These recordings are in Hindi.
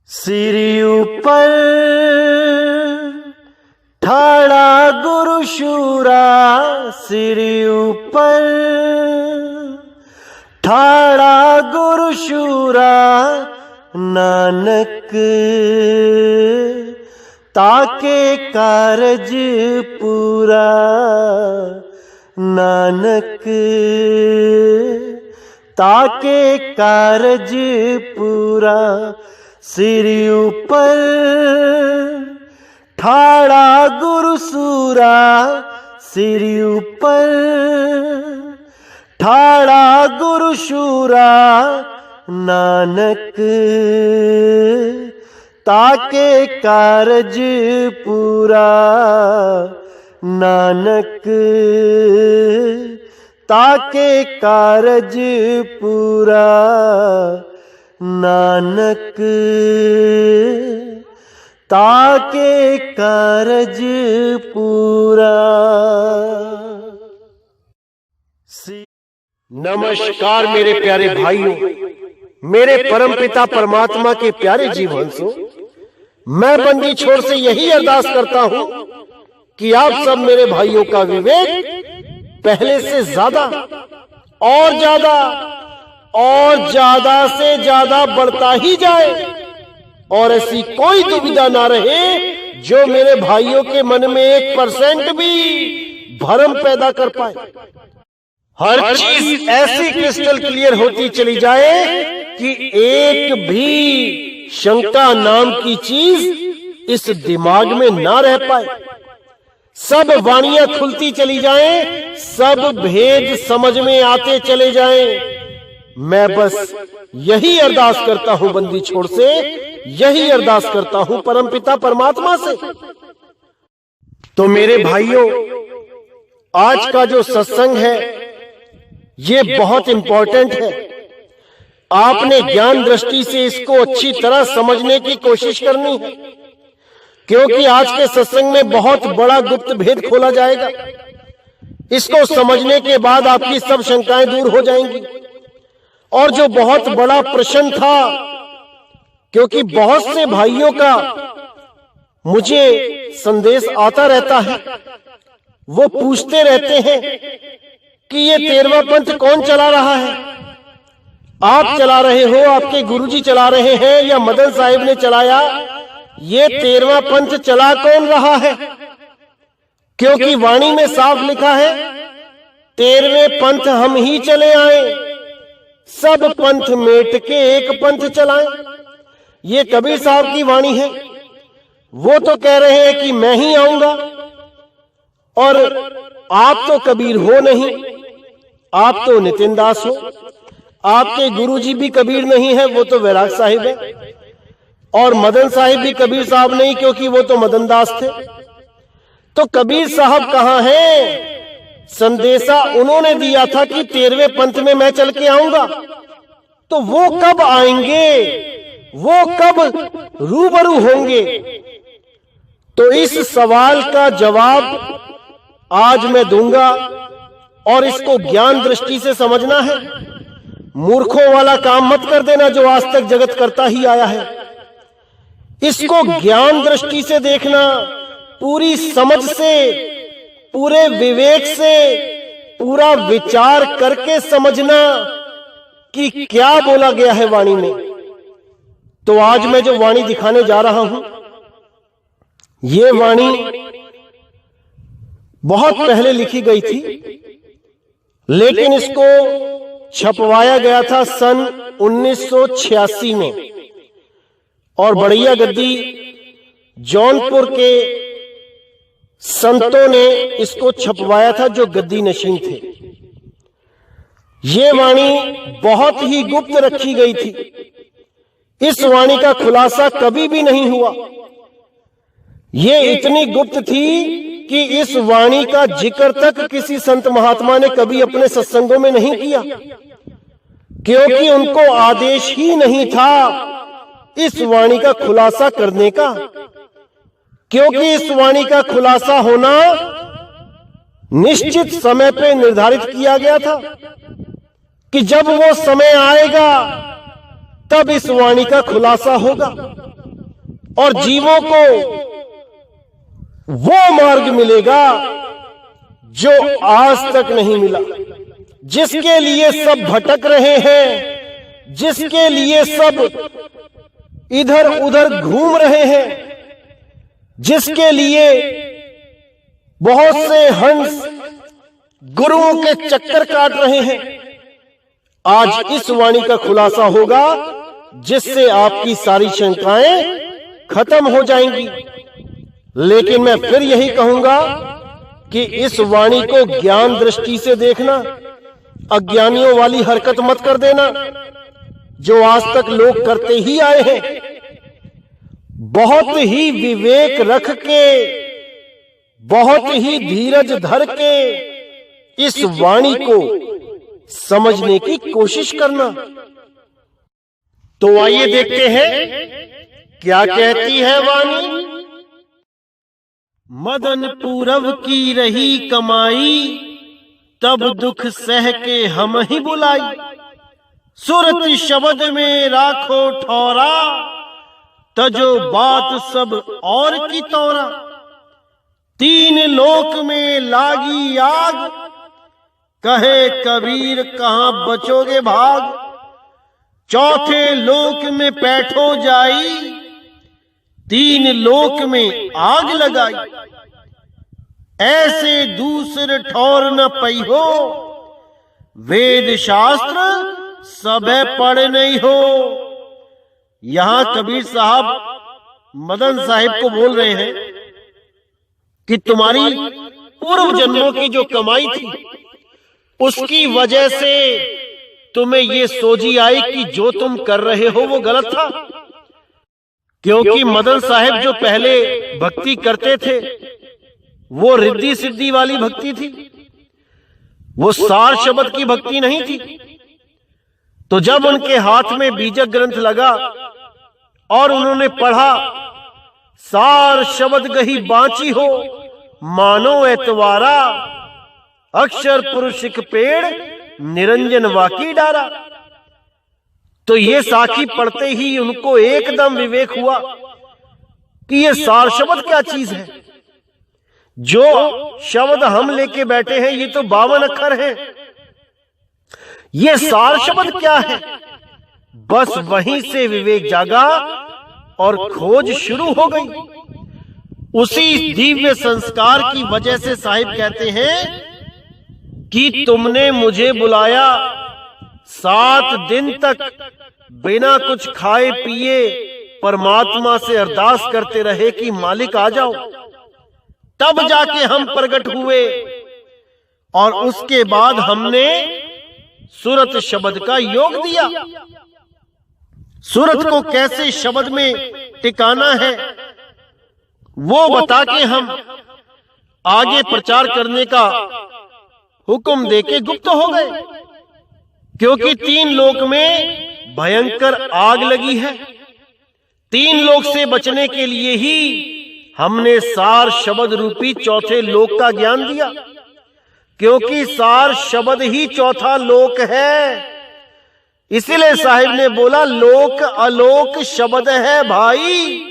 सिरी ऊपर ठाड़ा गुरु शूरा, सिरी ऊपर ठाड़ा गुरु शूरा, नानक ताके कारज पूरा, नानक ताके कारज पूरा। सिरी ऊपर ठाड़ा गुरु सूरा, सिरी ऊपर ठाड़ा गुरु शूरा, नानक ताके कारज पूरा, नानक ताके कारज पूरा, नानक ताके कारज पूरा। नमस्कार मेरे प्यारे भाइयों, मेरे परमपिता परमात्मा के प्यारे जीवहंसों, मैं बंदी छोर से यही अरदास करता हूं कि आप सब मेरे भाइयों का विवेक पहले से ज्यादा और ज्यादा और ज्यादा से ज्यादा बढ़ता ही जाए, और ऐसी कोई दुविधा ना रहे जो मेरे भाइयों के मन में 1% भी भ्रम पैदा कर पाए। हर चीज ऐसी क्रिस्टल क्लियर होती चली जाए कि एक भी शंका नाम की चीज इस दिमाग में ना रह पाए। सब वाणियां खुलती चली जाएं, सब भेद समझ में आते चले जाएं। मैं बस यही अरदास करता हूं बंदी छोड़ से, यही अरदास करता हूं परमपिता परमात्मा से। तो मेरे भाइयों, आज का जो सत्संग है ये बहुत इंपॉर्टेंट है। आपने ज्ञान दृष्टि से इसको अच्छी तरह समझने की कोशिश करनी है, क्योंकि आज के सत्संग में बहुत बड़ा गुप्त भेद खोला जाएगा। इसको समझने के बाद आपकी सब शंकाएं दूर हो जाएंगी। और जो बहुत बड़ा प्रश्न था, क्योंकि बहुत से भाइयों का मुझे संदेश आता रहता है, वो पूछते रहते हैं कि ये 13वां पंथ कौन चला रहा है? आप चला रहे हो, आपके गुरुजी चला रहे हैं, या मदन साहिब ने चलाया? ये 13वां पंथ चला कौन रहा है? क्योंकि वाणी में साफ लिखा है 13वें पंथ हम ही चले आए, सब पंथ मेट के एक पंथ चलाएं। ये कबीर साहब की वाणी है। वो तो कह रहे हैं कि मैं ही आऊंगा, और आप तो कबीर हो नहीं, आप तो नितिन दास हो। आपके गुरुजी भी कबीर नहीं है, वो तो वैराग साहिब है। और मदन साहिब भी कबीर साहब नहीं, क्योंकि वो तो मदन दास थे। तो कबीर साहब कहां हैं? संदेशा उन्होंने दिया था कि 13वें पंथ में मैं चल के आऊंगा। तो वो कब आएंगे? वो कब रूबरू होंगे? तो इस सवाल का जवाब आज मैं दूंगा, और इसको ज्ञान दृष्टि से समझना है। मूर्खों वाला काम मत कर देना जो आज तक जगत करता ही आया है। इसको ज्ञान दृष्टि से देखना, पूरी समझ से, पूरे विवेक से, पूरा विचार करके समझना कि क्या बोला गया है वाणी में। तो आज मैं जो वाणी दिखाने जा रहा हूं, ये वाणी बहुत पहले लिखी गई थी, लेकिन इसको छपवाया गया था सन 1986 में। और बढ़िया गद्दी जौनपुर के संतों ने इसको छपवाया था, जो गद्दी नशीन थे। ये वाणी बहुत ही गुप्त रखी गई थी। इस वाणी का खुलासा कभी भी नहीं हुआ। ये इतनी गुप्त थी कि इस वाणी का जिक्र तक किसी संत महात्मा ने कभी अपने सत्संगों में नहीं किया, क्योंकि उनको आदेश ही नहीं था इस वाणी का खुलासा करने का। क्योंकि इस वाणी का खुलासा होना निश्चित समय पे निर्धारित किया गया था कि जब वो समय आएगा तब इस वाणी का खुलासा होगा। और जीवों को वो मार्ग मिलेगा जो आज तक नहीं मिला, जिसके लिए सब भटक रहे हैं, जिसके लिए सब इधर उधर घूम रहे हैं, जिसके लिए बहुत से हंस गुरुओं के चक्कर काट रहे हैं। आज इस वाणी का खुलासा होगा जिससे आपकी सारी शंकाएं खत्म हो जाएंगी। लेकिन मैं फिर यही कहूंगा कि इस वाणी को ज्ञान दृष्टि से देखना, अज्ञानियों वाली हरकत मत कर देना जो आज तक लोग करते ही आए हैं। बहुत ही विवेक रख के, बहुत ही धीरज धर के इस वाणी को समझने की कोशिश करना। तो आइए देखते हैं क्या कहती है वाणी। मदन पूरब की रही कमाई, तब दुख सह के हम ही बुलाई। सुरत शब्द में राखो ठौरा, तजो बात सब और की तौरा। तीन लोक में लागी आग, कहे कबीर कहां बचोगे भाग। चौथे लोक में बैठो जाई, तीन लोक में आग लगाई। ऐसे दूसरे ठौर न पई हो, वेद शास्त्र सबे पढ़ नहीं हो। यहां कबीर साहब मदन साहिब को बोल रहे हैं कि तुम्हारी पूर्व जन्मों की जो कमाई थी उसकी वजह से तुम्हें ये सोची आई कि जो तुम कर रहे हो वो गलत था। क्योंकि मदन साहिब जो पहले भक्ति करते थे वो रिद्धि सिद्धि वाली भक्ति थी, वो सार शब्द की भक्ति नहीं थी। तो जब उनके हाथ में बीजक ग्रंथ लगा और उन्होंने पढ़ा, सार शब्द गही बांची हो मानो एतवारा। अक्षर पुरुषिक पेड़ निरंजन वाकी डारा। तो ये साखी पढ़ते ही उनको एकदम विवेक हुआ कि ये सार शब्द क्या चीज है। जो शब्द हम लेके बैठे हैं ये तो 52 अक्षर हैं, ये सार शब्द क्या है। बस वहीं से विवेक जागा और खोज शुरू हो गई। उसी दिव्य संस्कार की वजह से साहिब कहते हैं कि तुमने मुझे बुलाया, 7 दिन तक बिना कुछ खाए पिए परमात्मा से अरदास करते रहे कि मालिक आ जाओ। तब जाके हम प्रकट हुए और उसके बाद हमने सूरत शब्द का योग दिया। सूरत को कैसे शब्द में टिकाना है वो बता के हम आगे प्रचार करने का हुक्म देके गुप्त हो गए। क्योंकि 3 लोक में भयंकर आग लगी है। 3 लोक से बचने के लिए ही हमने सार शब्द रूपी चौथे लोक का ज्ञान दिया। क्योंकि सार शब्द ही चौथा लोक है। इसीलिए साहिब ने बोला लोक अलोक शब्द है भाई,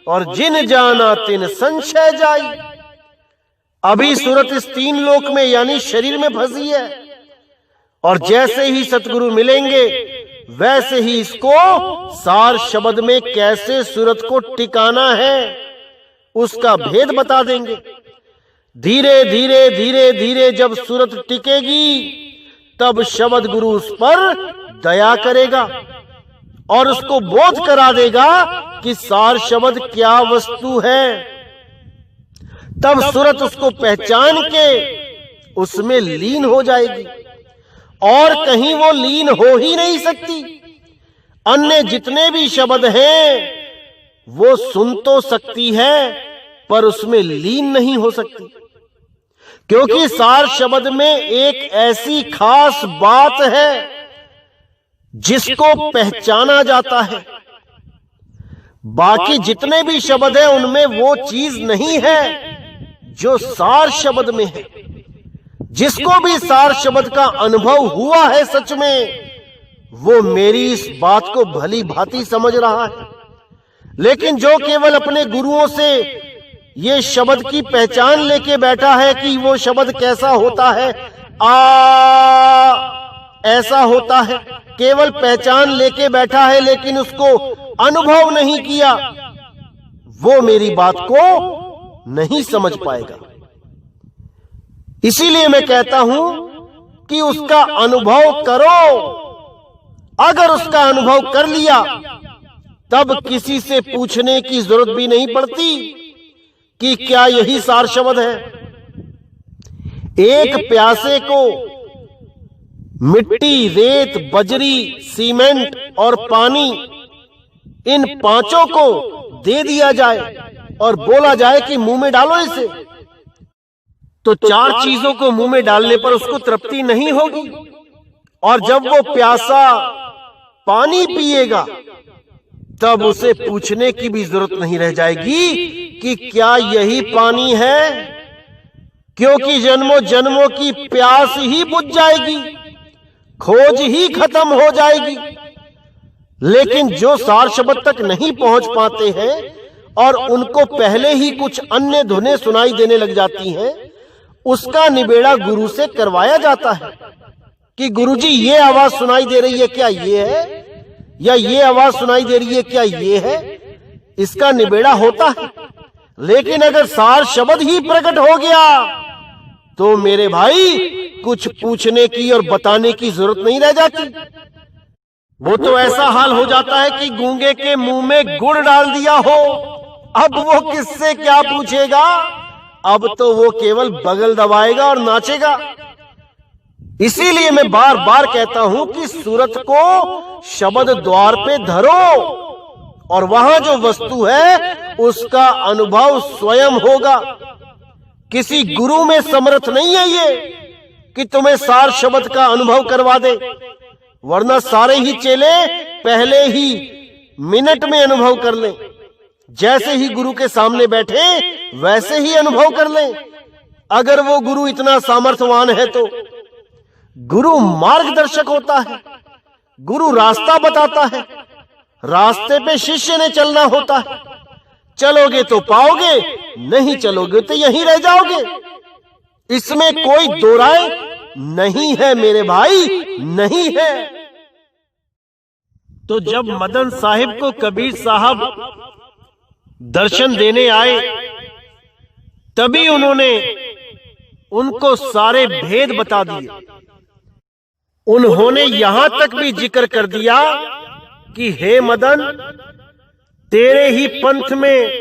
और जिन जाना तिन संशय जाई। अभी सूरत इस 3 लोक में यानी शरीर में फंसी है, और जैसे ही सतगुरु मिलेंगे वैसे ही इसको सार शब्द में कैसे सूरत को टिकाना है उसका भेद बता देंगे। धीरे धीरे धीरे धीरे जब सूरत टिकेगी तब शब्द गुरु उस पर दया करेगा और उसको बोध करा देगा कि सार शब्द क्या वस्तु है। तब सूरत उसको पहचान के उसमें लीन हो जाएगी और कहीं वो लीन हो ही नहीं सकती। अन्य जितने भी शब्द हैं वो सुन तो सकती है पर उसमें लीन नहीं हो सकती। क्योंकि सार शब्द में एक ऐसी खास बात है जिसको पहचाना जाता है। बाकी जितने भी शब्द हैं उनमें वो चीज नहीं है जो सार शब्द में है। जिसको भी सार शब्द का अनुभव हुआ है सच में, वो मेरी इस बात को भली भांति समझ रहा है। लेकिन जो केवल अपने गुरुओं से ये शब्द की पहचान लेके बैठा है कि वो शब्द कैसा होता है, ऐसा होता है, केवल पहचान लेके बैठा है लेकिन उसको अनुभव नहीं किया, वो मेरी बात को नहीं समझ पाएगा। इसीलिए मैं कहता हूं कि उसका अनुभव करो। अगर उसका अनुभव कर लिया तब किसी से पूछने की जरूरत भी नहीं पड़ती कि क्या यही सार शब्द है। एक प्यासे को मिट्टी, रेत, बजरी, सीमेंट और पानी, इन पांचों को दे दिया जाए और बोला जाए कि मुंह में डालो इसे, तो चार चीजों को मुंह में डालने पर उसको तृप्ति नहीं होगी। और जब वो प्यासा पानी पिएगा तब उसे पूछने की भी जरूरत नहीं रह जाएगी कि क्या यही पानी है, क्योंकि जन्मों जन्मों की प्यास ही बुझ जाएगी, खोज ही खत्म हो जाएगी। लेकिन जो सार शब्द तक नहीं पहुंच पाते हैं और उनको पहले ही कुछ अन्य धुनें सुनाई देने लग जाती हैं, उसका निबेड़ा गुरु से करवाया जाता है कि गुरुजी ये आवाज सुनाई दे रही है, क्या ये है, या ये आवाज सुनाई दे रही है, क्या ये है, इसका निबेड़ा होता है। लेकिन अगर सार शब्द ही प्रकट हो गया तो मेरे भाई कुछ पूछने की और बताने की जरूरत नहीं रह जाती। वो तो ऐसा हाल हो जाता है कि गूंगे के मुंह में गुड़ डाल दिया हो, अब वो किससे क्या पूछेगा, अब तो वो केवल बगल दबाएगा और नाचेगा। इसीलिए मैं बार बार कहता हूं कि सूरत को शब्द द्वार पे धरो और वहां जो वस्तु है उसका अनुभव स्वयं होगा। किसी गुरु में समर्थ नहीं है ये कि तुम्हें सार शब्द का अनुभव करवा दे, वरना सारे ही चेले पहले ही मिनट में अनुभव कर लें। जैसे ही गुरु के सामने बैठे वैसे ही अनुभव कर लें। अगर वो गुरु इतना सामर्थ्यवान है तो गुरु मार्गदर्शक होता है, गुरु रास्ता बताता है, रास्ते पे शिष्य ने चलना होता है। चलोगे तो पाओगे, नहीं चलोगे तो यहीं रह जाओगे। इसमें कोई दो राय नहीं है मेरे भाई, नहीं है। तो जब मदन साहिब को कबीर साहब दर्शन देने आए तभी उन्होंने उनको सारे भेद बता दिए। उन्होंने यहां तक भी जिक्र कर दिया कि हे मदन, तेरे ही पंथ में,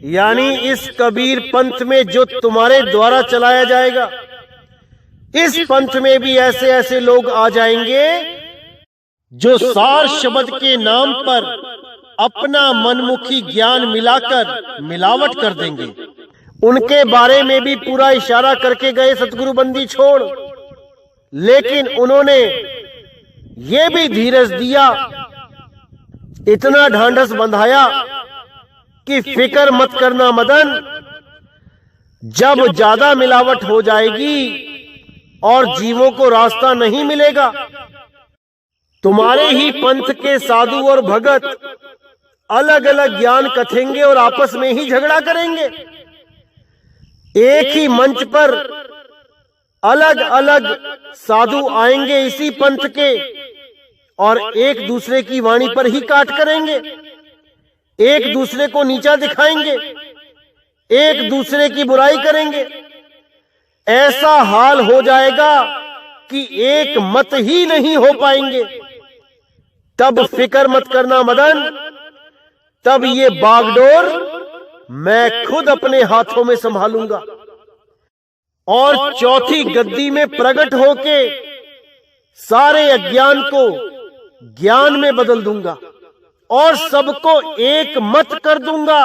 यानी इस कबीर पंथ में जो तुम्हारे द्वारा चलाया जाएगा, इस पंथ में भी ऐसे ऐसे लोग आ जाएंगे जो सार शब्द के नाम पर अपना मनमुखी ज्ञान मिलाकर मिलावट कर देंगे। उनके बारे में भी पूरा इशारा करके गए सतगुरु बंदी छोड़, लेकिन उन्होंने ये भी धीरज दिया, इतना ढांढस बंधाया कि फिक्र मत करना मदन, जब ज्यादा मिलावट हो जाएगी और जीवों को रास्ता नहीं मिलेगा, तुम्हारे ही पंथ के साधु और भगत अलग अलग ज्ञान कथेंगे और आपस में ही झगड़ा करेंगे। एक ही मंच पर अलग अलग साधु आएंगे इसी पंथ के और एक दूसरे की वाणी पर ही काट करेंगे, एक दूसरे को नीचा दिखाएंगे, एक दूसरे की बुराई करेंगे। ऐसा हाल हो जाएगा कि एक मत ही नहीं हो पाएंगे। तब फिक्र मत करना मदन, तब ये बागडोर मैं खुद अपने हाथों में संभालूंगा और चौथी गद्दी में प्रकट होके सारे अज्ञान को ज्ञान में बदल दूंगा और सबको एक मत कर दूंगा।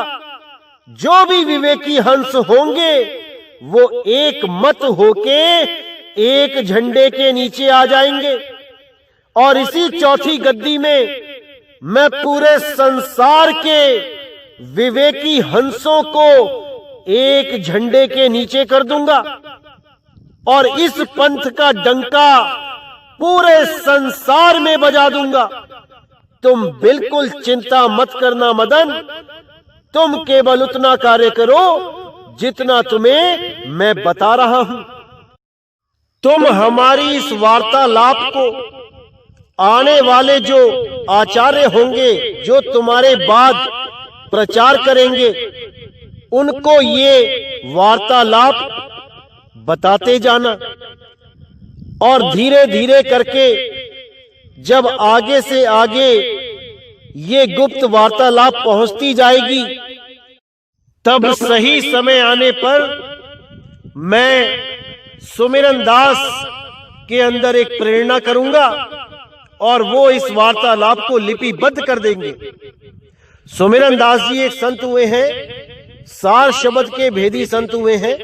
जो भी विवेकी हंस होंगे वो एक मत होके एक झंडे के नीचे आ जाएंगे और इसी चौथी गद्दी में मैं पूरे संसार के विवेकी हंसों को एक झंडे के नीचे कर दूंगा और इस पंथ का डंका पूरे संसार में बजा दूंगा। तुम बिल्कुल चिंता मत करना मदन, तुम केवल उतना कार्य करो जितना तुम्हें मैं बता रहा हूं। तुम हमारी इस वार्तालाप को आने वाले जो आचार्य होंगे, जो तुम्हारे बाद प्रचार करेंगे, उनको ये वार्तालाप बताते जाना, और धीरे धीरे करके जब आगे से आगे ये गुप्त वार्तालाप पहुंचती जाएगी, तब सही समय आने पर मैं सुमिरन दास के अंदर एक प्रेरणा करूंगा और वो इस वार्तालाप को लिपिबद्ध कर देंगे। सुमिरन दास जी एक संत हुए हैं, सार शब्द के भेदी संत हुए हैं,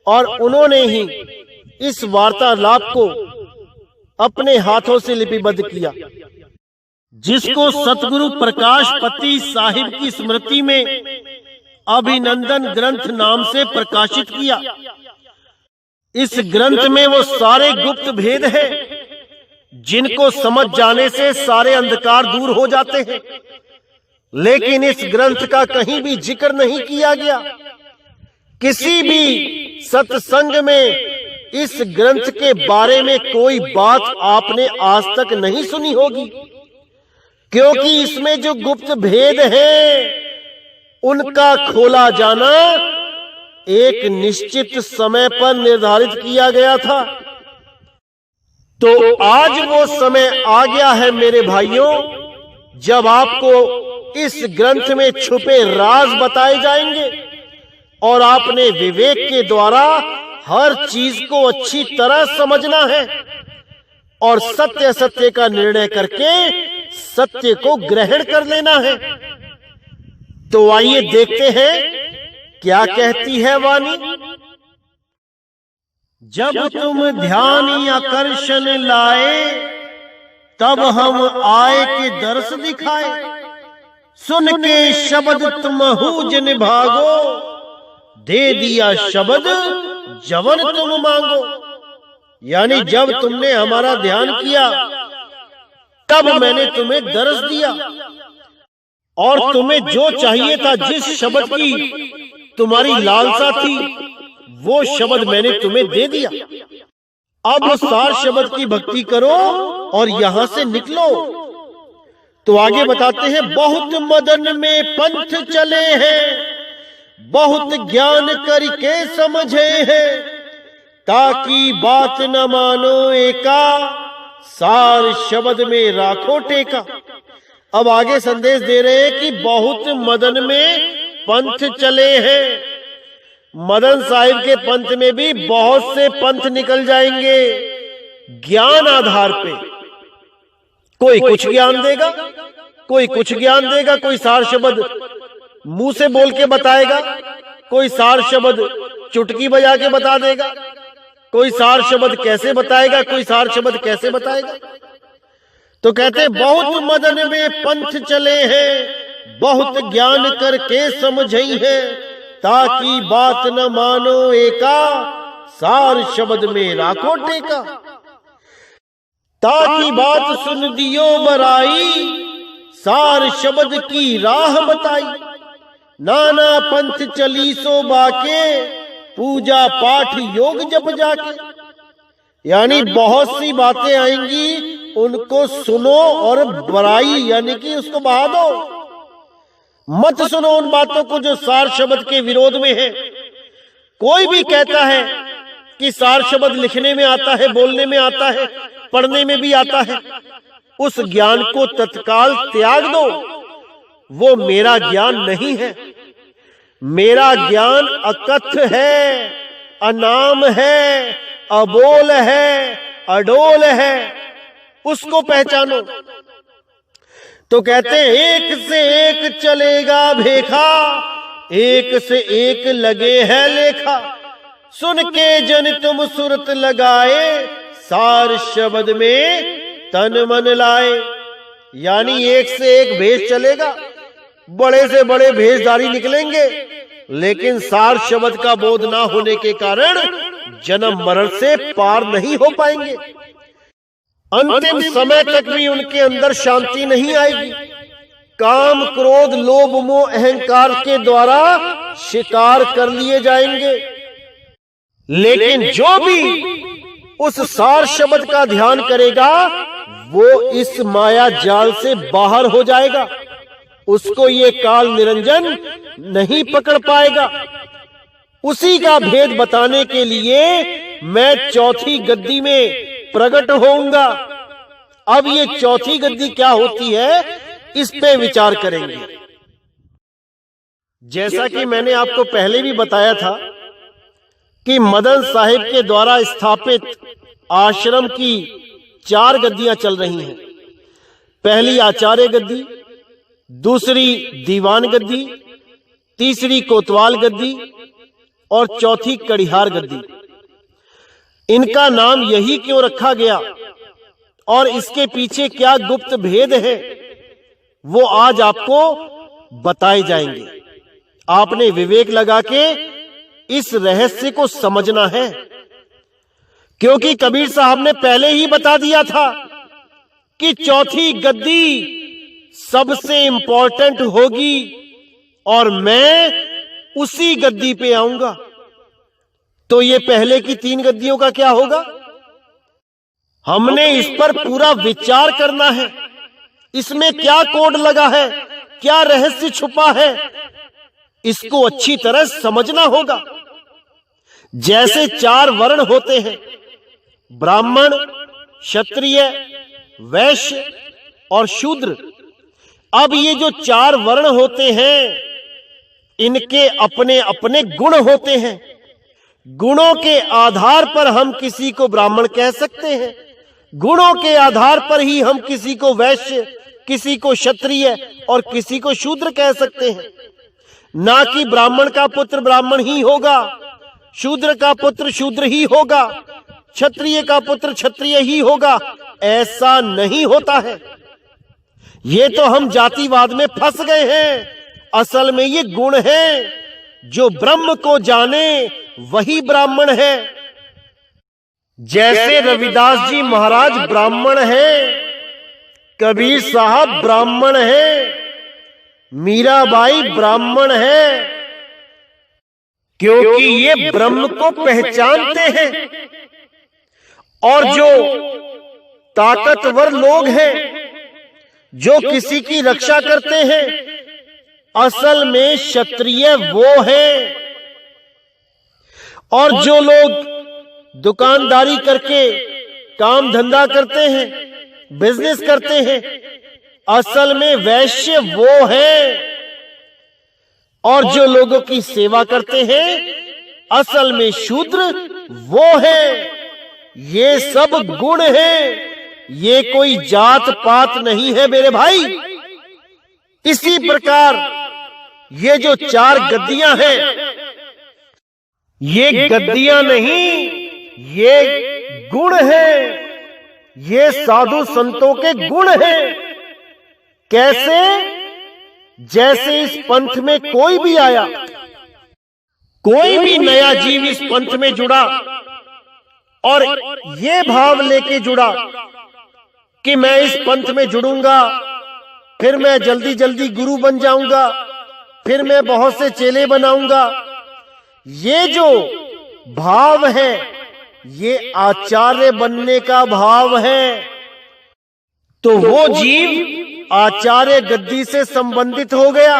और उन्होंने ही इस वार्तालाप को अपने हाथों से लिपिबद्ध किया, जिसको सतगुरु प्रकाश पति साहिब की स्मृति में अभिनंदन ग्रंथ नाम से प्रकाशित किया। इस ग्रंथ में वो सारे गुप्त भेद हैं जिनको समझ जाने से सारे अंधकार दूर हो जाते हैं, लेकिन इस ग्रंथ का कहीं भी जिक्र नहीं किया गया। किसी भी सत्संग में इस ग्रंथ के बारे में कोई बात आपने आज तक नहीं सुनी होगी, क्योंकि इसमें जो गुप्त भेद हैं उनका खोला जाना एक निश्चित समय पर निर्धारित किया गया था। तो आज वो समय आ गया है मेरे भाइयों, जब आपको इस ग्रंथ में छुपे राज बताए जाएंगे और आपने विवेक के द्वारा हर चीज को अच्छी तरह समझना है और सत्य सत्य का निर्णय करके सत्य को ग्रहण कर लेना है। तो आइए देखते हैं क्या कहती है वाणी। जब तुम ध्यान आकर्षण लाए, तब हम आए के दर्श दिखाए, सुन के शब्द तुमहु जिन भागो, दे दिया शब्द जवन तुम मांगो। यानी जब तुमने हमारा ध्यान किया तब मैंने तुम्हें दर्श दिया, और तुम्हें जो चाहिए था, जिस शब्द की तुम्हारी लालसा थी, वो शब्द मैंने तुम्हें दे दिया। अब सार शब्द की भक्ति करो और यहां से निकलो। तो आगे बताते हैं, बहुत मदन में पंथ चले हैं, बहुत ज्ञान करके समझे हैं, ताकि बात न मानो एका, सार शब्द में राखो टेका। अब आगे संदेश दे रहे हैं कि बहुत मदन में पंथ चले हैं। मदन साहिब के पंथ में भी बहुत से पंथ निकल जाएंगे ज्ञान आधार पे। कोई कुछ ज्ञान देगा, कोई कुछ ज्ञान देगा, कोई सार शब्द मुंह से बोल के बताएगा, कोई सार शब्द चुटकी बजा के बता देगा, कोई सार शब्द कैसे बताएगा, कोई सार शब्द कैसे बताएगा। तो कहते हैं बहुत मदन में पंथ चले हैं, बहुत ज्ञान करके समझई है, ताकि बात न मानो एका, सार शब्द में राखो टेका। ताकि बात सुन दियो बराई, सार शब्द की राह बताई, नाना पंथ चली सो बाके, पूजा पाठ योग जप जाके। यानी बहुत सी बातें आएंगी, उनको सुनो और बराई यानी कि उसको बहा दो। मत सुनो उन बातों को जो सार शब्द के विरोध में है। कोई भी कहता है कि सार शब्द लिखने में आता है, बोलने में आता है, पढ़ने में भी आता है, उस ज्ञान को तत्काल त्याग दो। वो मेरा ज्ञान नहीं है। मेरा ज्ञान अकथ है, अनाम है, अबोल है, अडोल है, उसको पहचानो। तो कहते हैं एक से एक चलेगा भेखा, एक से एक लगे है लेखा, सुन के जन तुम सुरत लगाए, सार शब्द में तन मन लाए। यानी एक से एक भेष चलेगा, बड़े से बड़े भेषधारी निकलेंगे, लेकिन सार शब्द का बोध ना होने के कारण जन्म मरण से पार नहीं हो पाएंगे। अंतिम समय तक भी उनके अंदर शांति नहीं आएगी। काम, क्रोध, लोभ, मोह, अहंकार के द्वारा शिकार कर लिए जाएंगे। लेकिन जो भी उस सार शब्द का ध्यान करेगा वो इस माया जाल से बाहर हो जाएगा। उसको ये काल निरंजन नहीं पकड़ पाएगा। उसी का भेद बताने के लिए मैं चौथी गद्दी में प्रकट होऊंगा। अब ये चौथी गद्दी क्या होती है, इस पे विचार करेंगे। जैसा कि मैंने आपको पहले भी बताया था कि मदन साहिब के द्वारा स्थापित आश्रम की 4 गद्दियां चल रही हैं। पहली आचार्य गद्दी, दूसरी दीवान गद्दी, तीसरी कोतवाल गद्दी और चौथी कड़िहार गद्दी। इनका नाम यही क्यों रखा गया और इसके पीछे क्या गुप्त भेद है, वो आज आपको बताए जाएंगे। आपने विवेक लगा के इस रहस्य को समझना है, क्योंकि कबीर साहब ने पहले ही बता दिया था कि चौथी गद्दी सबसे इंपॉर्टेंट होगी और मैं उसी गद्दी पे आऊंगा। तो ये पहले की 3 गद्दियों का क्या होगा? हमने इस पर पूरा विचार करना है। इसमें क्या कोड लगा है, क्या रहस्य छुपा है, इसको अच्छी तरह समझना होगा। जैसे 4 वर्ण होते हैं, ब्राह्मण, क्षत्रिय, वैश्य और शूद्र। अब ये जो 4 वर्ण होते हैं, इनके अपने अपने गुण होते हैं। गुणों के आधार पर हम किसी को ब्राह्मण कह सकते हैं, गुणों के आधार पर ही हम किसी को वैश्य, किसी को क्षत्रिय और किसी को शूद्र कह सकते हैं। ना कि ब्राह्मण का पुत्र ब्राह्मण ही होगा, शूद्र का पुत्र शूद्र ही होगा, क्षत्रिय का पुत्र क्षत्रिय ही होगा, ऐसा नहीं होता है। ये तो हम जातिवाद में फंस गए हैं। असल में ये गुण है। जो ब्रह्म को जाने वही ब्राह्मण है। जैसे रविदास जी महाराज ब्राह्मण है, कबीर साहब ब्राह्मण है, मीराबाई ब्राह्मण है, क्योंकि ये ब्रह्म को पहचानते हैं। और जो ताकतवर लोग हैं, जो किसी की रक्षा करते हैं, असल में क्षत्रिय वो है। और जो लोग दुकानदारी करके काम धंधा करते हैं, बिजनेस करते हैं, असल में वैश्य वो है। और जो लोगों की सेवा करते हैं, असल में शूद्र वो है। ये सब गुण हैं, ये कोई जात पात नहीं है मेरे भाई। इसी प्रकार ये जो 4 गद्दियां हैं, ये गद्दियां नहीं, ये गुण हैं। ये साधु संतों के गुण हैं। कैसे? जैसे इस पंथ में कोई भी आया, कोई भी नया जीव इस पंथ में जुड़ा और ये भाव लेके जुड़ा कि मैं इस पंथ में जुड़ूंगा, फिर मैं जल्दी जल्दी गुरु बन जाऊंगा, फिर मैं बहुत से चेले बनाऊंगा। ये जो भाव है, ये आचार्य बनने का भाव है। तो वो जीव आचार्य गद्दी से संबंधित हो गया।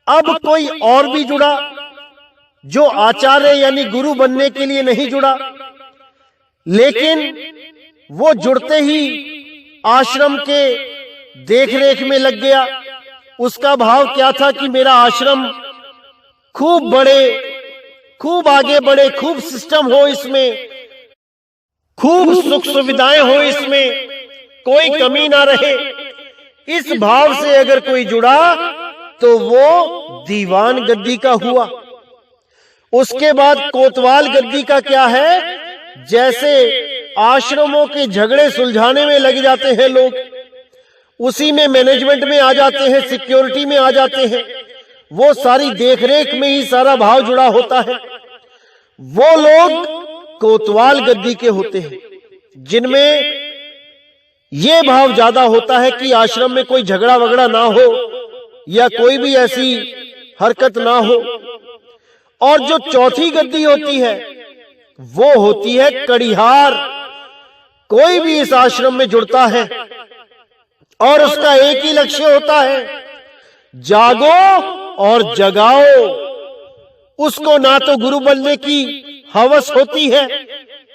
अब कोई और भी जुड़ा जो आचार्य यानी गुरु बनने के लिए नहीं जुड़ा, लेकिन वो जुड़ते ही आश्रम के देखरेख में लग गया। उसका भाव क्या था कि मेरा आश्रम खूब बड़े, खूब आगे बढ़े, खूब सिस्टम हो इसमें, खूब सुख सुविधाएं हो इसमें, कोई कमी ना रहे। इस भाव से अगर कोई जुड़ा तो वो दीवान गद्दी का हुआ। उसके बाद कोतवाल गद्दी का क्या है? जैसे आश्रमों के झगड़े सुलझाने में लग जाते हैं लोग, उसी में मैनेजमेंट में आ जाते हैं, सिक्योरिटी में आ जाते हैं, वो सारी देखरेख में ही सारा भाव जुड़ा होता है। वो लोग कोतवाल गद्दी के होते हैं, जिनमें ये भाव ज्यादा होता है कि आश्रम में कोई झगड़ा वगड़ा ना हो या कोई भी ऐसी हरकत ना हो। और जो चौथी गद्दी होती है वो होती है कड़िहार। कोई भी इस आश्रम में जुड़ता है और उसका एक ही लक्ष्य होता है, जागो और जगाओ। उसको ना तो गुरु बनने की हवस होती है,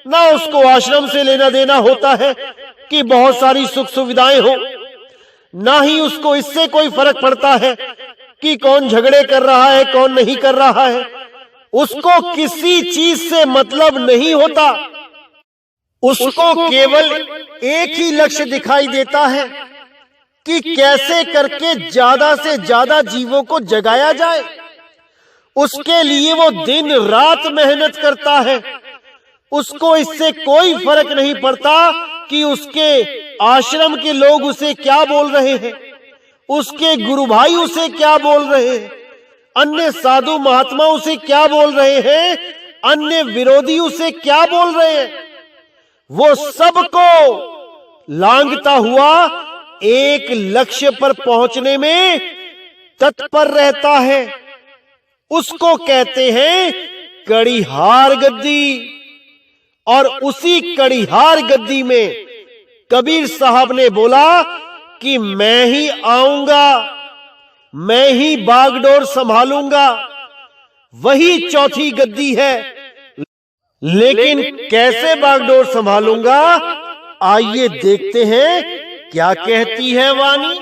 ना उसको आश्रम से लेना देना होता है कि बहुत सारी सुख सुविधाएं हो, ना ही उसको इससे कोई फर्क पड़ता है कि कौन झगड़े कर रहा है कौन नहीं कर रहा है। उसको किसी चीज से मतलब नहीं होता। उसको केवल एक ही लक्ष्य दिखाई देता है कि कैसे करके ज्यादा से ज्यादा जीवों को जगाया जाए। उसके लिए वो दिन रात मेहनत करता है। उसको इससे कोई फर्क नहीं पड़ता कि उसके आश्रम के लोग उसे क्या बोल रहे हैं, उसके गुरु भाई उसे क्या बोल रहे हैं, अन्य साधु महात्मा उसे क्या बोल रहे हैं, अन्य विरोधी उसे क्या बोल रहे हैं। वो सबको लांघता हुआ एक लक्ष्य पर पहुंचने में तत्पर रहता है। उसको कहते हैं कड़िहार गद्दी। और उसी कड़िहार गद्दी में कबीर साहब ने बोला कि मैं ही आऊंगा, मैं ही बागडोर संभालूंगा। वही चौथी गद्दी है। लेकिन कैसे बागडोर संभालूंगा, आइए देखते हैं क्या कहती है वाणी।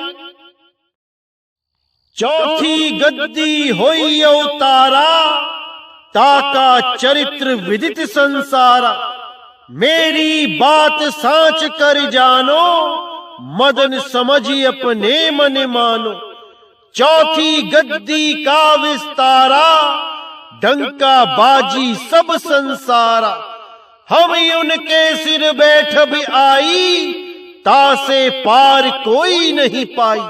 चौथी गद्दी होई अवतारा, ताका चरित्र विदित संसारा। मेरी बात साच कर जानो, मदन समझी अपने मन मानो। चौथी गद्दी का विस्तारा, डंका बाजी सब संसारा। हम उनके सिर बैठ भी आई, तासे पार कोई नहीं पाई।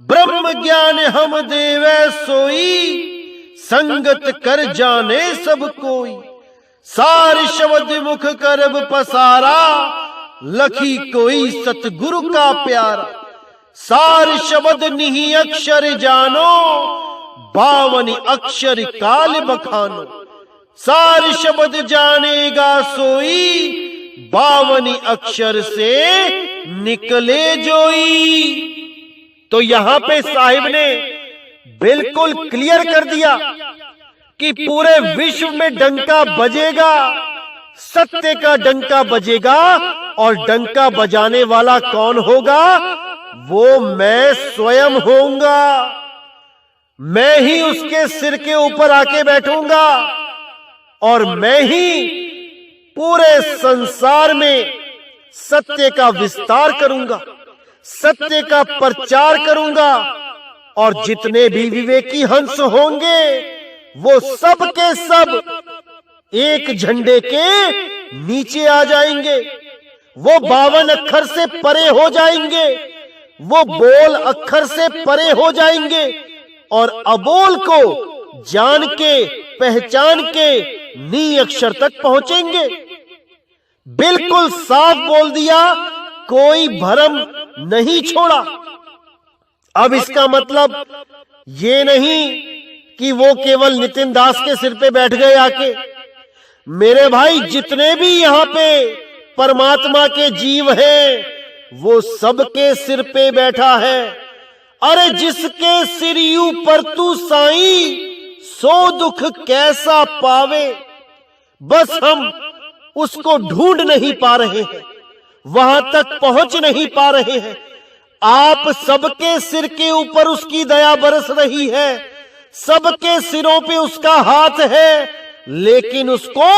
ब्रह्म ज्ञान हम देवे सोई, संगत कर जाने सब कोई। सार शब्द मुख करब पसारा, लखी कोई सतगुरु का प्यारा। सार शब्द निहि अक्षर जानो, 52 अक्षर काल बखानो। सार शब्द जानेगा सोई, 52 अक्षर से निकले जोई। तो यहां पे साहिब ने बिल्कुल क्लियर कर दिया कि पूरे विश्व में डंका बजेगा, सत्य का डंका बजेगा। और डंका बजाने वाला कौन होगा? वो मैं स्वयं होऊंगा। मैं ही उसके सिर के ऊपर आके बैठूंगा और मैं ही पूरे संसार में सत्य का विस्तार करूंगा, सत्य का प्रचार करूंगा। और जितने भी विवेकी हंस होंगे वो सब के सब एक झंडे के नीचे आ जाएंगे। वो 52 अक्षर से परे हो जाएंगे, वो बोल अक्षर से परे हो जाएंगे और अबोल को जान के पहचान के नी अक्षर तक पहुंचेंगे। बिल्कुल साफ बोल दिया, कोई भ्रम नहीं छोड़ा। अब इसका मतलब ये नहीं कि वो केवल नितिन दास के सिर पे बैठ गए आके। मेरे भाई, जितने भी यहाँ पे परमात्मा के जीव हैं, वो सबके सिर पे बैठा है। अरे जिसके सिर यू पर तू साईं, सो दुख कैसा पावे। बस हम उसको ढूंढ नहीं पा रहे हैं, वहां तक पहुंच नहीं पा रहे हैं। आप सबके सिर के ऊपर उसकी दया बरस रही है, सबके सिरों पे उसका हाथ है, लेकिन उसको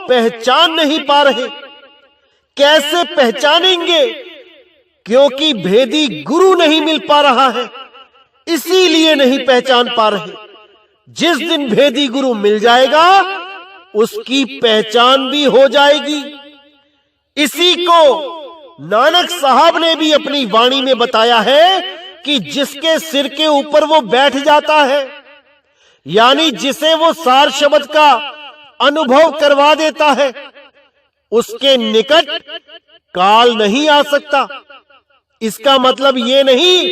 पहचान नहीं पा रहे। कैसे पहचानेंगे? क्योंकि भेदी गुरु नहीं मिल पा रहा है, इसीलिए नहीं पहचान पा रहे। जिस दिन भेदी गुरु मिल जाएगा, उसकी पहचान भी हो जाएगी। इसी को नानक साहब ने भी अपनी वाणी में बताया है कि जिसके सिर के ऊपर वो बैठ जाता है, यानी जिसे वो सार शब्द का अनुभव करवा देता है, उसके निकट काल नहीं आ सकता, इसका मतलब ये नहीं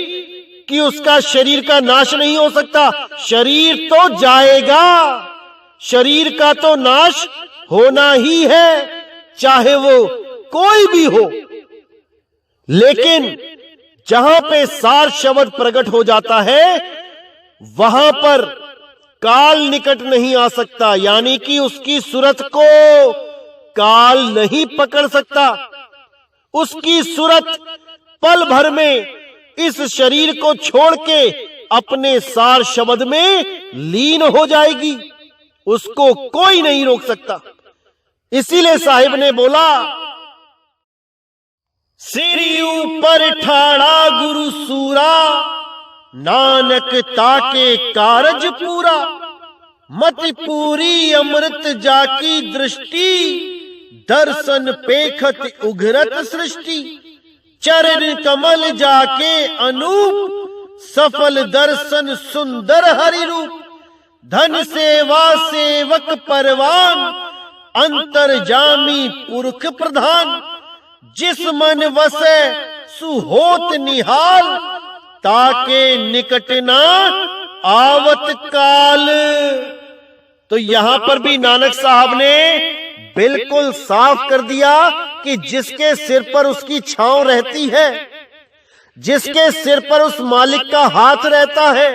कि उसका शरीर का नाश नहीं हो सकता। शरीर तो जाएगा, शरीर का तो नाश होना ही है, चाहे वो कोई भी हो। लेकिन जहां पे सार शब्द प्रकट हो जाता है वहां पर काल निकट नहीं आ सकता, यानी कि उसकी सूरत को काल नहीं पकड़ सकता। उसकी सूरत पल भर में इस शरीर को छोड़ के अपने सार शब्द में लीन हो जाएगी, उसको कोई नहीं रोक सकता। इसीलिए साहिब ने बोला, सिर ऊपर ठाड़ा गुरु सूरा, नानक ताके कारज पूरा। मत पूरी अमृत जाकी दृष्टि, दर्शन पेखत उघरत सृष्टि। चरण कमल जाके अनूप, सफल दर्शन सुंदर हरि रूप। धन सेवा सेवक परवान, अंतर्जामी पुरख प्रधान। जिस मन वसे सुहोत निहाल, ताके निकट ना आवत काल। तो यहां पर भी नानक साहब ने बिल्कुल साफ कर दिया कि जिसके सिर पर उसकी छांव रहती है, जिसके सिर पर उस मालिक का हाथ रहता है,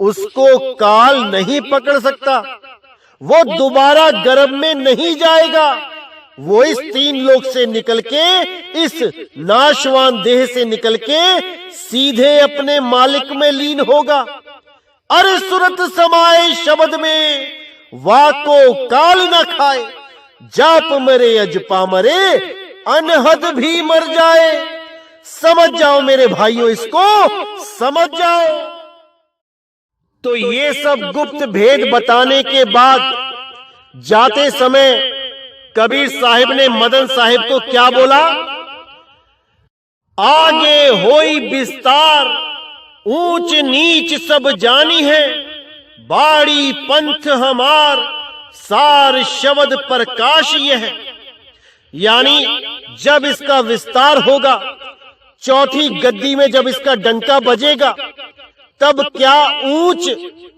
उसको काल नहीं पकड़ सकता। वो दोबारा गर्भ में नहीं जाएगा, वो इस 3 लोक से निकल के, इस नाशवान देह से निकल के सीधे अपने मालिक में लीन होगा। अरे सुरत समाए शब्द में, वाको काल न खाए। जाप मरे अजपा मरे, अनहद भी मर जाए। समझ जाओ मेरे भाइयों, इसको समझ जाओ। तो ये सब गुप्त भेद बताने के बाद जाते समय कबीर साहिब ने मदन साहिब को क्या बोला? आगे होई विस्तार, ऊंच नीच सब जानी है। बाड़ी पंथ हमार, सार शब्द प्रकाश यह है। यानी जब इसका विस्तार होगा, चौथी गद्दी में जब इसका डंका बजेगा, तब क्या ऊंच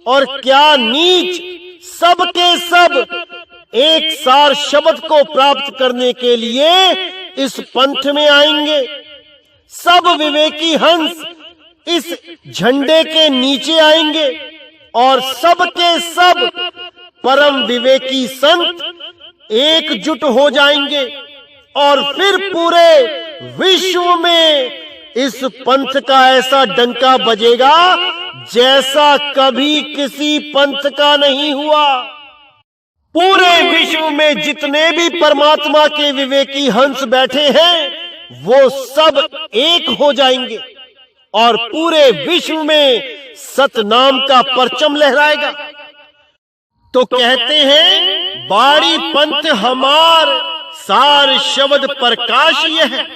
और क्या नीच सब के सब एक सार शब्द को प्राप्त करने के लिए इस पंथ में आएंगे। सब विवेकी हंस इस झंडे के नीचे आएंगे और सब के सब परम विवेकी संत एकजुट हो जाएंगे और फिर पूरे विश्व में इस पंथ का ऐसा डंका बजेगा जैसा कभी किसी पंथ का नहीं हुआ। पूरे विश्व में जितने भी परमात्मा के विवेकी हंस बैठे हैं वो सब एक हो जाएंगे और पूरे विश्व में सतनाम का परचम लहराएगा। तो कहते हैं बाड़ी पंथ हमार, सार शब्द प्रकाश यह है।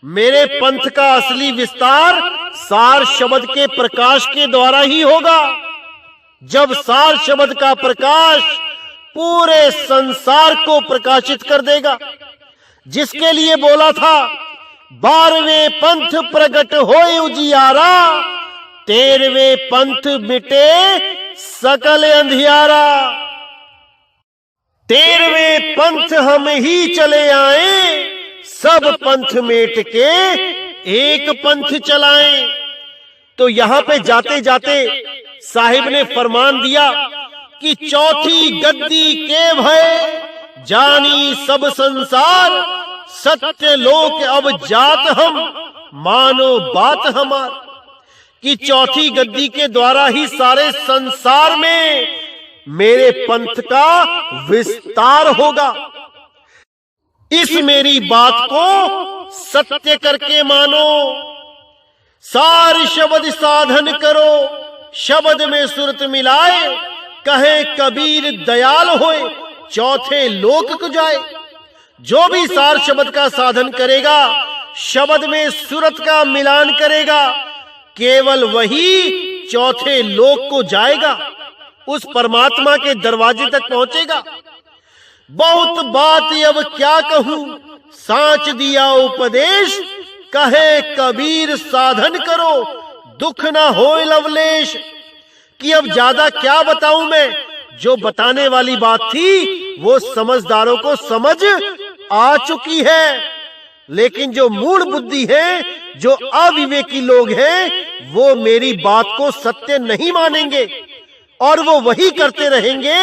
मेरे पंथ का असली विस्तार सार शब्द के प्रकाश के द्वारा ही होगा। जब सार शब्द का प्रकाश पूरे संसार को प्रकाशित कर देगा, जिसके लिए बोला था 12वें पंथ प्रगट होए उजियारा, 13वें पंथ मिटे सकल अंधियारा। 13वें पंथ हम ही चले आए, सब पंथ मेट के एक पंथ चलाएं। तो यहां पे जाते जाते साहिब ने फरमान दिया कि चौथी गद्दी के भय, जानी सब संसार। सत्य लोक अब जात हम, मानो बात हमार। कि चौथी गद्दी के द्वारा ही सारे संसार में मेरे पंथ का विस्तार होगा। इस मेरी बात को सत्य करके मानो। सार शब्द साधन करो, शब्द में सुरत मिलाए। कहे कबीर दयाल होए, चौथे लोक को जाए। जो भी सार शब्द का साधन करेगा, शब्द में सुरत का मिलान करेगा, केवल वही चौथे लोक को जाएगा, उस परमात्मा के दरवाजे तक पहुंचेगा। बहुत बात अब क्या कहूं, सांच दिया उपदेश, कहे कबीर साधन करो दुख ना होए लवलेश। कि अब ज्यादा क्या बताऊं मैं, जो बताने वाली बात थी वो समझदारों को समझ आ चुकी है। लेकिन जो मूढ़ बुद्धि है, जो अविवेकी लोग हैं, वो मेरी बात को सत्य नहीं मानेंगे और वो वही करते रहेंगे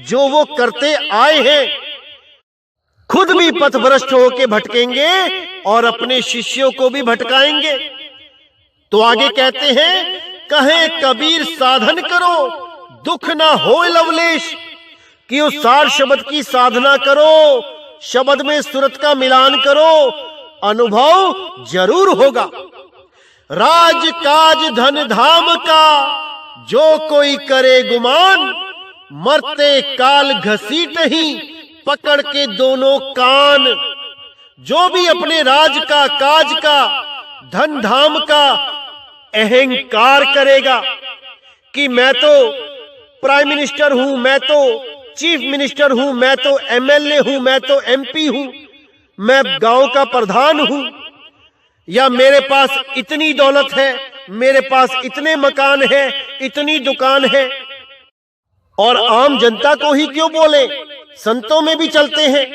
जो वो करते आए हैं। खुद भी पथभ्रष्ट होकर भटकेंगे और अपने शिष्यों को भी भटकाएंगे। तो आगे कहते हैं, कहे कबीर साधन करो दुख ना होए लवलेश। कि उस सार शब्द की साधना करो, शब्द में सुरत का मिलान करो, अनुभव जरूर होगा। राज काज धन धाम का जो कोई करे गुमान, मरते काल घसीट ही पकड़ के दोनों कान। जो भी अपने राज का, काज का, धन धाम का अहंकार करेगा कि मैं तो प्राइम मिनिस्टर हूं, मैं तो चीफ मिनिस्टर हूं, मैं तो एमएलए हूं, मैं तो एमपी हूं, मैं गांव का प्रधान हूं, या मेरे पास इतनी दौलत है, मेरे पास इतने मकान है, इतनी दुकान है। और आम जनता को ही क्यों बोले, संतों में भी चलते हैं।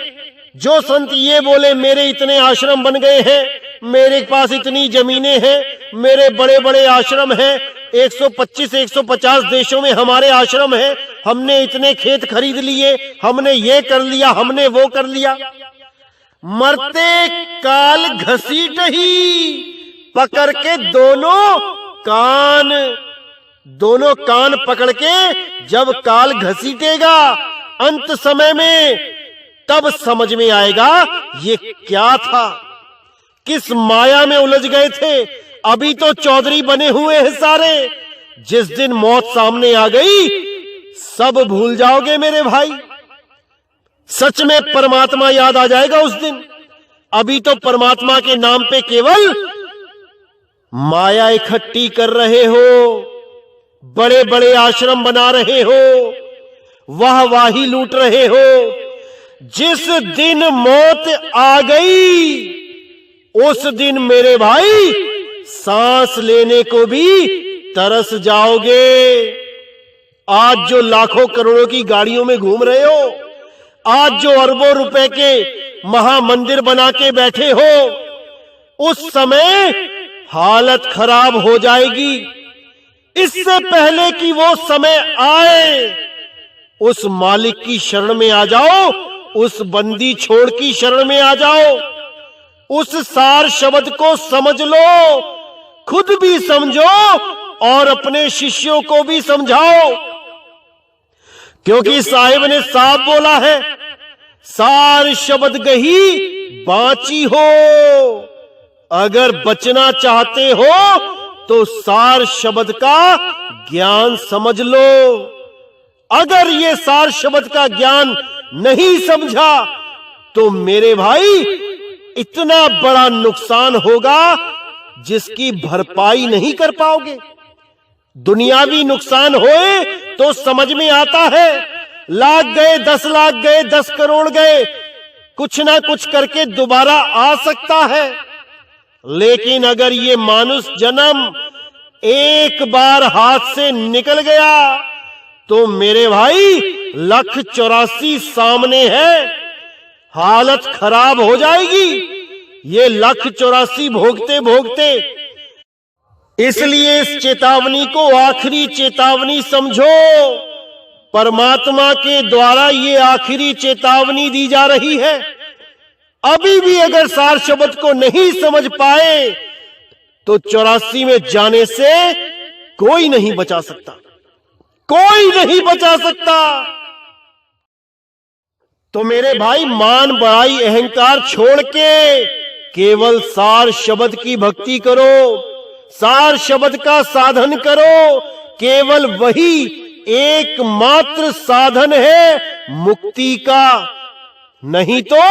जो संत ये बोले मेरे इतने आश्रम बन गए हैं, मेरे पास इतनी जमीनें हैं, मेरे बड़े बड़े आश्रम हैं, 125-150 देशों में हमारे आश्रम हैं, हमने इतने खेत खरीद लिए, हमने ये कर लिया, हमने वो कर लिया। मरते काल घसीट ही पकड़ के दोनों कान पकड़ के जब काल घसीटेगा अंत समय में, तब समझ में आएगा ये क्या था, किस माया में उलझ गए थे। अभी तो चौधरी बने हुए हैं सारे, जिस दिन मौत सामने आ गई सब भूल जाओगे मेरे भाई। सच में परमात्मा याद आ जाएगा उस दिन। अभी तो परमात्मा के नाम पे केवल माया इकट्ठी कर रहे हो, बड़े बड़े आश्रम बना रहे हो, वाहवाही लूट रहे हो। जिस दिन मौत आ गई उस दिन मेरे भाई सांस लेने को भी तरस जाओगे। आज जो लाखों करोड़ों की गाड़ियों में घूम रहे हो, आज जो अरबों रुपए के महामंदिर बना के बैठे हो, उस समय हालत खराब हो जाएगी। इससे पहले कि वो समय आए, उस मालिक की शरण में आ जाओ, उस बंदी छोड़ की शरण में आ जाओ, उस सार शब्द को समझ लो, खुद भी समझो और अपने शिष्यों को भी समझाओ। क्योंकि साहिब ने साफ बोला है, सार शब्द गही बाची हो। अगर बचना चाहते हो तो सार शब्द का ज्ञान समझ लो। अगर ये सार शब्द का ज्ञान नहीं समझा तो मेरे भाई इतना बड़ा नुकसान होगा जिसकी भरपाई नहीं कर पाओगे। दुनियावी नुकसान होए तो समझ में आता है, लाख गए, 10 लाख गए, 10 करोड़ गए, कुछ ना कुछ करके दोबारा आ सकता है। लेकिन अगर ये मानुष जन्म एक बार हाथ से निकल गया तो मेरे भाई 1,84,000 सामने है, हालत खराब हो जाएगी ये 1,84,000 भोगते भोगते। इसलिए इस चेतावनी को आखिरी चेतावनी समझो। परमात्मा के द्वारा ये आखिरी चेतावनी दी जा रही है। अभी भी अगर सार शब्द को नहीं समझ पाए तो 84 में जाने से कोई नहीं बचा सकता, कोई नहीं बचा सकता। तो मेरे भाई मान बड़ाई अहंकार छोड़ के केवल सार शब्द की भक्ति करो, सार शब्द का साधन करो। केवल वही एकमात्र साधन है मुक्ति का, नहीं तो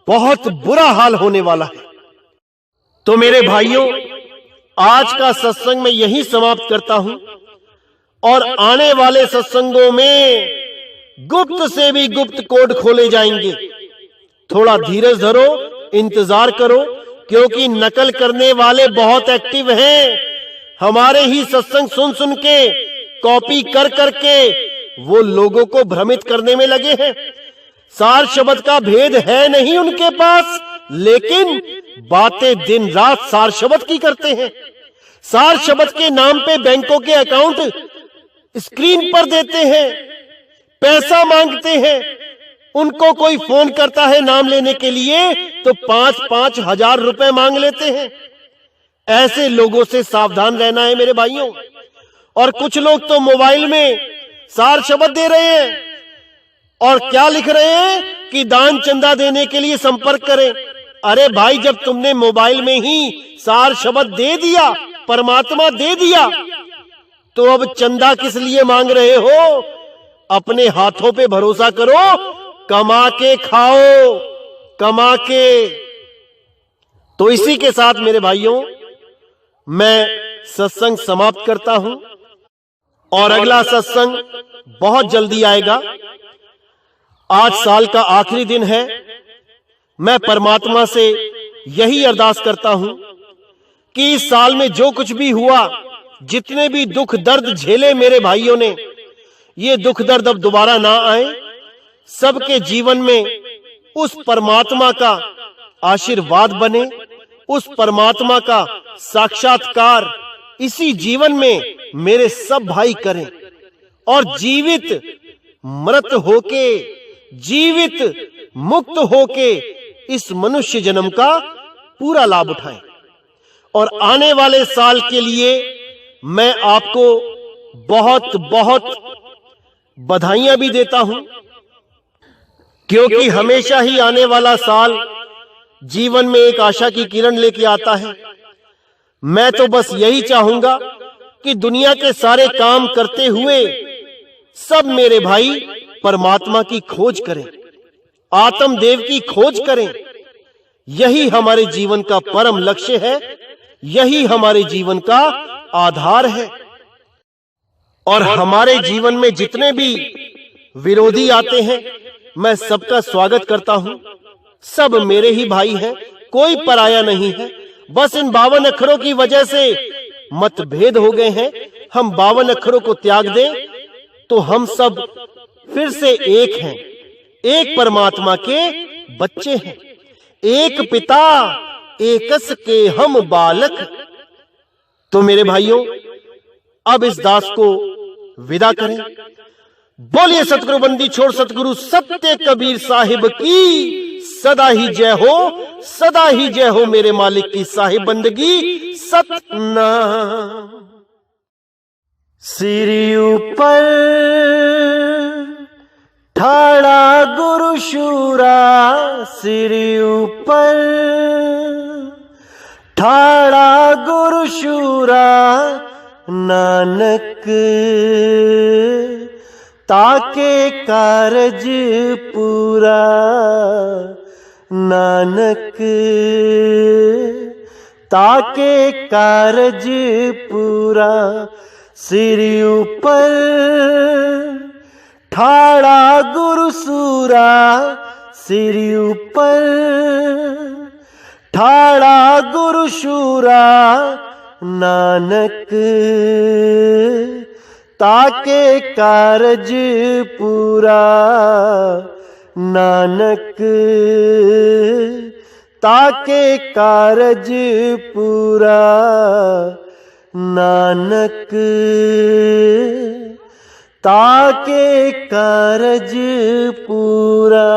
बहुत बुरा हाल होने वाला है। तो मेरे भाइयों, आज का सत्संग मैं यहीं समाप्त करता हूं और आने वाले सत्संगों में गुप्त से भी गुप्त कोड खोले जाएंगे। थोड़ा धीरज धरो, इंतजार करो, क्योंकि नकल करने वाले बहुत एक्टिव हैं। हमारे ही सत्संग सुन सुन के, कॉपी कर करके वो लोगों को भ्रमित करने में लगे हैं। सार शब्द का भेद है नहीं उनके पास, लेकिन बातें दिन रात सार शब्द की करते हैं। सार शब्द के नाम पे बैंकों के अकाउंट स्क्रीन पर देते हैं, पैसा मांगते हैं। उनको कोई फोन करता है नाम लेने के लिए तो 5-5 हजार रुपए मांग लेते हैं। ऐसे लोगों से सावधान रहना है मेरे भाइयों। और कुछ लोग तो मोबाइल में सार शब्द दे रहे हैं और क्या लिख रहे हैं कि दान चंदा देने के लिए संपर्क करें। अरे भाई, जब तुमने मोबाइल में ही सार शब्द दे दिया, परमात्मा दे दिया, तो अब चंदा किस लिए मांग रहे हो? अपने हाथों पे भरोसा करो, कमा के खाओ, कमा के। तो इसी के साथ मेरे भाइयों मैं सत्संग समाप्त करता हूं और अगला सत्संग बहुत जल्दी आएगा। आज साल का आखिरी दिन है। मैं परमात्मा से यही अरदास करता हूं कि इस साल में जो कुछ भी हुआ, जितने भी दुख दर्द झेले मेरे भाइयों ने, ये दुख दर्द अब दोबारा ना आए। सबके जीवन में उस परमात्मा का आशीर्वाद बने, उस परमात्मा का साक्षात्कार इसी जीवन में मेरे सब भाई करें और जीवित मृत होके, जीवित मुक्त होके इस मनुष्य जन्म का पूरा लाभ उठाएं। और आने वाले साल के लिए मैं आपको बहुत बहुत बधाइयां भी देता हूं, क्योंकि हमेशा ही आने वाला साल जीवन में एक आशा की किरण लेके आता है। मैं तो बस यही चाहूंगा कि दुनिया के सारे काम करते हुए सब मेरे भाई परमात्मा की खोज करें, आत्मदेव की खोज करें। यही हमारे जीवन का परम लक्ष्य है, यही हमारे जीवन का आधार है। और हमारे जीवन में जितने भी विरोधी आते हैं, मैं सबका स्वागत करता हूं। सब मेरे ही भाई हैं, कोई पराया नहीं है। बस इन 52 अक्षरों की वजह से मतभेद हो गए हैं। हम 52 अक्षरों को त्याग दें तो हम सब फिर से एक हैं, एक परमात्मा के बच्चे हैं। एक पिता एकस के हम बालक। तो मेरे भाइयों, अब इस दास को विदा करें। बोलिए सतगुरु बंदी छोड़ सतगुरु सत्य कबीर साहिब की सदा ही जय हो, सदा ही जय हो मेरे मालिक की साहिब बंदगी सतनाम। सिर ऊपर ठाड़ा गुरु शूरा, सिर ऊपर ठाड़ा गुरु शूरा, नानक ताके कारज पूरा, नानक ताके कारज पूरा। सिर ऊपर ठाड़ा गुरु सूरा, सिर ऊपर ठाड़ा गुरु शूरा, नानक ताके कारज पूरा, नानक ताके कारज पूरा, नानक ताके कारज पूरा।